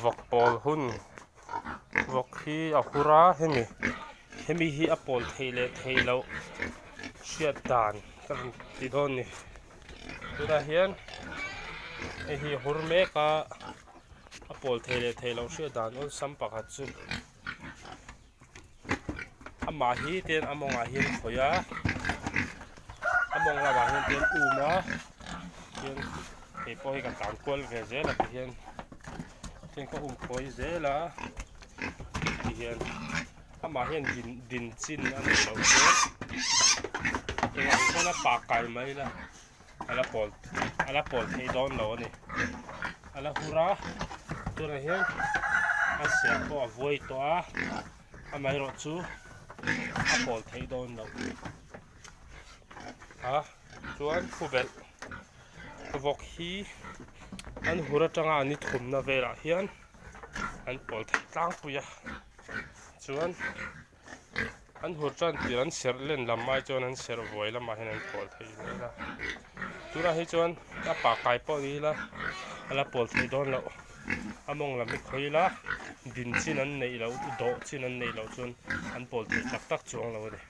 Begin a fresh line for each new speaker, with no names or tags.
vok pol hun vok hi a hura hemi hi a pol theilo hriat dan kan ti don ni tura hian hi hur meka a pol theilo hriat dan on sam pakhat chu ama hi ten amonga hian khoya among lama hian ten uma hian he poi ka tan kol ve zela hian ten ko khoi zela hian ama hian din chin an lo che ten a pa kai mai la ala pol thei don lo ni ala hura tura hian a se ko a voi to a mai ro chu a pol thei don lo chuan khubel vok hi an hura tanga ani thumna vela hian an pol thei tlang puya chuan an hur chan tir an ser len lamai chuan an ser voi lama hian an pol thei la tura hi chuan a pa kai po ni la ala pol thei don lo among lam mi khoi la din chin an nei lo do chin an nei lo chuan an pol thei tak tak chuang lo ni